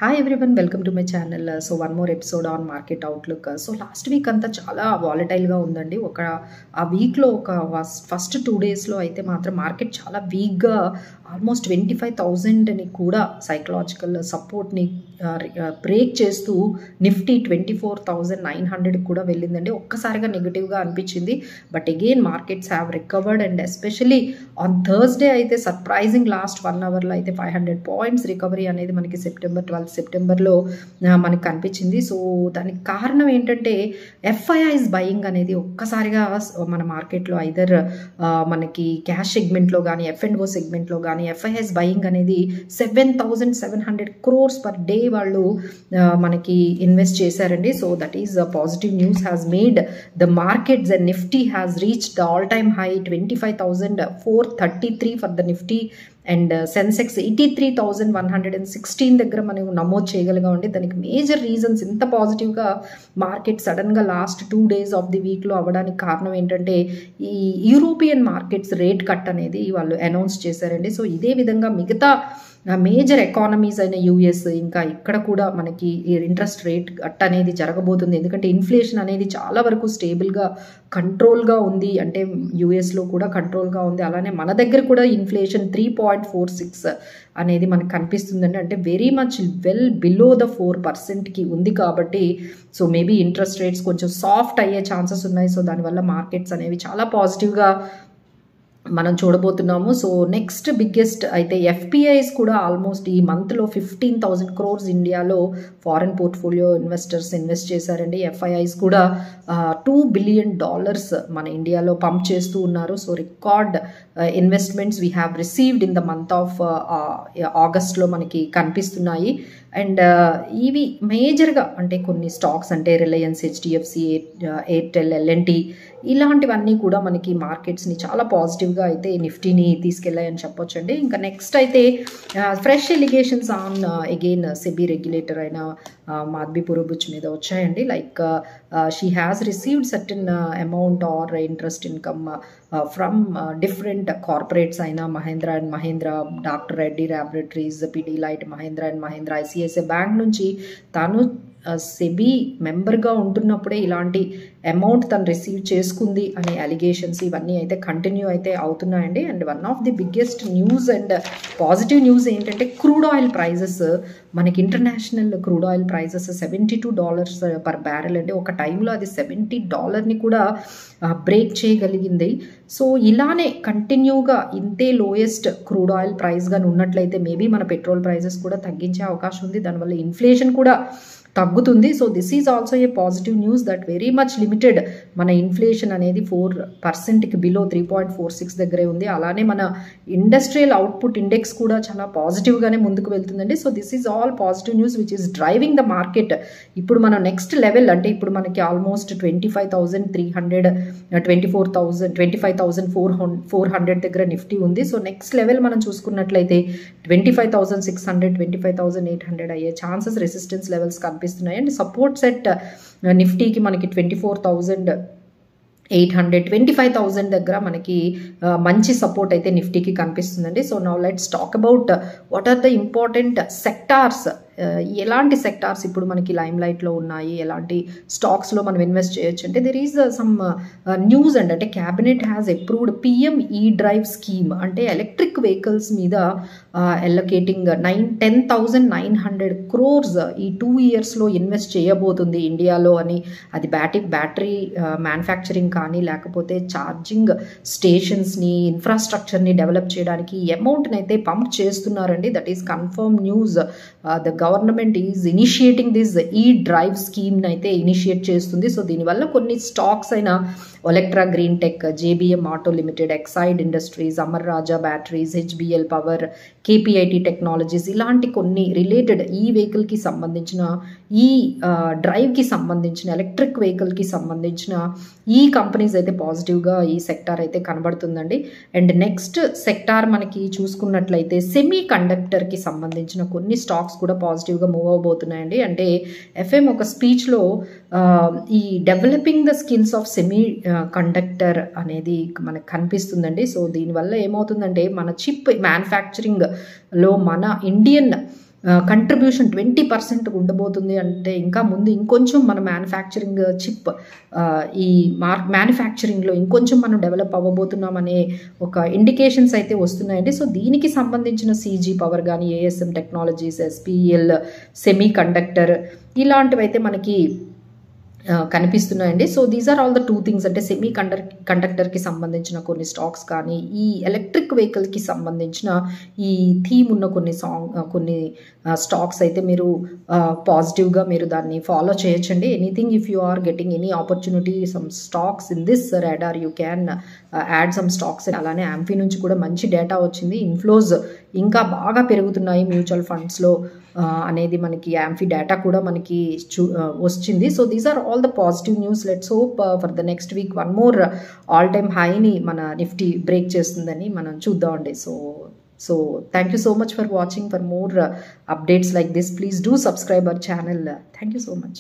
Hi everyone, welcome to my channel. So one more episode on market outlook. So last week అంతా చాలా volatile గా ఉందండి. ఆ week లో ఫస్ట్ 2 days లో అయితే మాత్రం మార్కెట్ చాలా వీక్ గా ఆల్మోస్ట్ 25,000 ని కూడా సైకలాజికల్ సపోర్ట్ ని బ్రేక్ చేస్తూ నిఫ్టీ 24,900 కూడా వెళ్ళిందండి. ఒక్కసారిగా నెగిటివ్ గా అనిపించింది. But again markets have recovered and especially on Thursday అయితే సర్ప్రైజింగ్ లాస్ట్ 1 hour లో అయితే 500 పాయింట్స్ రికవరీ అనేది మనకి సెప్టెంబర్లో మనకు కనిపించింది. సో దానికి కారణం ఏంటంటే ఎఫ్ఐఐస్ బయింగ్ అనేది ఒక్కసారిగా మన మార్కెట్లో ఐదర్ మనకి క్యాష్ సెగ్మెంట్లో కానీ ఎఫ్&ఓ సెగ్మెంట్లో కానీ ఎఫ్ఐఐస్ బయింగ్ అనేది 7,700 crores పర్ డే వాళ్ళు మనకి ఇన్వెస్ట్ చేశారండి. So that is positive news has made the markets and Nifty has reach the all time high 25,433 for the Nifty and Sensex 83,116 దగ్గర మనం నమోదు చేయగలిగామండి. దానికి మేజర్ రీజన్స్ ఇంత పాజిటివ్గా మార్కెట్ సడన్గా లాస్ట్ 2 days ఆఫ్ ది వీక్లో అవ్వడానికి కారణం ఏంటంటే ఈ యూరోపియన్ మార్కెట్స్ రేట్ కట్ అనేది వాళ్ళు అనౌన్స్ చేశారండి. సో ఇదే విధంగా మిగతా మేజర్ ఎకానమీస్ అయిన యూఎస్ ఇంకా ఇక్కడ కూడా మనకి ఇంట్రెస్ట్ రేట్ కట్ అనేది జరగబోతుంది. ఎందుకంటే ఇన్ఫ్లేషన్ అనేది చాలా వరకు స్టేబుల్గా కంట్రోల్గా ఉంది. అంటే యూఎస్లో కూడా కంట్రోల్గా ఉంది. అలానే మన దగ్గర కూడా ఇన్ఫ్లేషన్ 3.46 అనేది మనకు కనిపిస్తుందండి. అంటే very much well below the 4%కి ఉంది కాబట్టి సో మేబీ ఇంట్రెస్ట్ రేట్స్ కొంచెం సాఫ్ట్ అయ్యే ఛాన్సెస్ ఉన్నాయి. సో దానివల్ల మార్కెట్స్ అనేవి చాలా పాజిటివ్గా మనం చూడబోతున్నాము. సో నెక్స్ట్ బిగ్గెస్ట్ అయితే ఎఫ్పిఐస్ కూడా ఆల్మోస్ట్ ఈ మంత్లో 15,000 crores ఇండియాలో ఫారెన్ పోర్ట్ఫోలియో ఇన్వెస్టర్స్ ఇన్వెస్ట్ చేశారండి. ఎఫ్ఐఐస్ కూడా $2 billion మన ఇండియాలో పంప్ చేస్తూ ఉన్నారు. So record investments we have received in the month of ఆగస్ట్లో మనకి కనిపిస్తున్నాయి. అండ్ ఇవి మేజర్గా అంటే కొన్ని స్టాక్స్ అంటే రిలయన్స్, హెచ్డిఎఫ్సి, ఎయిర్టెల్, ఎల్ఎన్టీ ఇలాంటివన్నీ కూడా మనకి మార్కెట్స్ని చాలా పాజిటివ్గా అయితే నిఫ్టీని తీసుకెళ్ళాయని చెప్పొచ్చండి. ఇంకా నెక్స్ట్ అయితే fresh allegations on again SEBI regulator అయిన మాధవి పురోబుచ్ మీద వచ్చాయండి. Like she has received certain amount or interest income from different corporates అయిన Mahindra and Mahindra, doctor Reddy laboratories, Pidilite, Mahindra and Mahindra, ICICI bank నుంచి తాను సెబీ మెంబర్గా ఉంటున్నప్పుడే ఇలాంటి అమౌంట్ తను రిసీవ్ చేసుకుంది అనే అలిగేషన్స్ ఇవన్నీ అయితే కంటిన్యూ అయితే అవుతున్నాయండి. And one of the biggest news and positive news ఏంటంటే క్రూడ్ ఆయిల్ ప్రైజెస్ మనకి international crude oil prices $72 per barrel అండి. ఒక టైంలో అది $70 కూడా బ్రేక్ చేయగలిగింది. సో ఇలానే కంటిన్యూగా ఇంతే లోయెస్ట్ క్రూడ్ ఆయిల్ ప్రైస్గా ఉన్నట్లయితే మేబీ మన పెట్రోల్ ప్రైజెస్ కూడా తగ్గించే అవకాశం ఉంది. దానివల్ల ఇన్ఫ్లేషన్ కూడా తగ్గుతుంది. So this is also a positive news that very much limited మన ఇన్ఫ్లేషన్ అనేది 4%కి బిలో 3.46 దగ్గరే ఉంది. అలానే మన ఇండస్ట్రియల్ అవుట్పుట్ ఇండెక్స్ కూడా చాలా పాజిటివ్గానే ముందుకు వెళ్తుందండి. So this is all positive news which is driving the market. ఇప్పుడు మనం నెక్స్ట్ లెవెల్ అంటే ఇప్పుడు మనకి ఆల్మోస్ట్ 25,300 25,400 దగ్గర నిఫ్టీ ఉంది. సో నెక్స్ట్ లెవెల్ మనం చూసుకున్నట్లయితే 25,600 25,800 అయ్యే ఛాన్సెస్ రెసిస్టెన్స్ లెవెల్స్ కనిపిస్తున్నాయి. అండ్ సపోర్ట్ సెట్ నిఫ్టీకి మనకి 24,800 25,000 దగ్గర మనకి మంచి సపోర్ట్ అయితే నిఫ్టీకి కనిపిస్తుందండి. So now let's talk about what are the important sectors. ఎలాంటి సెక్టార్స్ ఇప్పుడు మనకి లైమ్ లైట్లో ఉన్నాయి, ఎలాంటి స్టాక్స్లో మనం ఇన్వెస్ట్ చేయొచ్చు అంటే there is some news and అంటే క్యాబినెట్ హ్యాస్ అప్రూవ్డ్ పిఎం ఈ డ్రైవ్ స్కీమ్. అంటే ఎలక్ట్రిక్ వెహికల్స్ మీద అలొకేటింగ్ 10,900 crores ఈ 2 yearsలో ఇన్వెస్ట్ చేయబోతుంది ఇండియాలో అని. అది బ్యాటరీ మ్యానుఫ్యాక్చరింగ్ కానీ లేకపోతే ఛార్జింగ్ స్టేషన్స్ని ఇన్ఫ్రాస్ట్రక్చర్ని డెవలప్ చేయడానికి ఈ అమౌంట్ని అయితే పంప్ చేస్తున్నారండి. That is confirm news. The government is initiating this ఈ డ్రైవ్ స్కీమ్ని అయితే ఇనిషియేట్ చేస్తుంది. సో దీనివల్ల కొన్ని స్టాక్స్ అయిన Olectra Greentech, JBM auto limited, Exide industries, Amara Raja batteries, HBL power, KPIT technologies ఇలాంటి కొన్ని రిలేటెడ్ ఈ వెహికల్కి సంబంధించిన ఈ డ్రైవ్కి సంబంధించిన ఎలక్ట్రిక్ వెహికల్కి సంబంధించిన ఈ కంపెనీస్ అయితే పాజిటివ్గా ఈ సెక్టార్ అయితే కనబడుతుందండి. అండ్ నెక్స్ట్ సెక్టార్ మనకి చూసుకున్నట్లయితే సెమీ కండక్టర్కి సంబంధించిన కొన్ని స్టాక్స్ కూడా పాజిటివ్గా మూవ్ అవబోతున్నాయండి. అంటే ఎఫ్ఎం ఒక స్పీచ్లో ఈ developing the skills of semi conductor అనేది మనకు కనిపిస్తుందండి. సో దీనివల్ల ఏమవుతుందంటే మన చిప్ మ్యానుఫ్యాక్చరింగ్లో మన ఇండియన్ కంట్రిబ్యూషన్ 20% ఉండబోతుంది అంటే ఇంకా ముందు ఇంకొంచెం మన మ్యానుఫ్యాక్చరింగ్ చిప్ ఈ మ్యానుఫ్యాక్చరింగ్లో ఇంకొంచెం మనం డెవలప్ అవ్వబోతున్నాం అనే ఒక ఇండికేషన్స్ అయితే వస్తున్నాయండి. సో దీనికి సంబంధించిన CG పవర్ కానీ, ASM technologies, SPEL, semiconductor ఇలాంటివి అయితే మనకి కనిపిస్తున్నాయండి. So these are all the 2 things. అంటే సెమీ కండక్టర్కి సంబంధించిన కొన్ని స్టాక్స్ కానీ, ఈ ఎలక్ట్రిక్ వెహికల్కి సంబంధించిన ఈ థీమ్ ఉన్న కొన్ని స్టాక్స్ అయితే మీరు పాజిటివ్గా మీరు దాన్ని ఫాలో చేయొచ్చండి. Anything if you are getting any opportunity some stocks in this radar you can add some stocks. అలానే యాంఫీ నుంచి కూడా మంచి డేటా వచ్చింది. ఇన్ఫ్లోస్ ఇంకా బాగా పెరుగుతున్నాయి మ్యూచువల్ ఫండ్స్లో అనేది మనకి యాంఫీ డేటా కూడా మనకి వచ్చింది. So these are all the positive news. Let's hope for the next week one more all time హైని మన నిఫ్టీ బ్రేక్ చేస్తుందని మనం చూద్దామండి. So thank you so much for watching. For more updates like this, please do subscribe our channel. Thank you so much.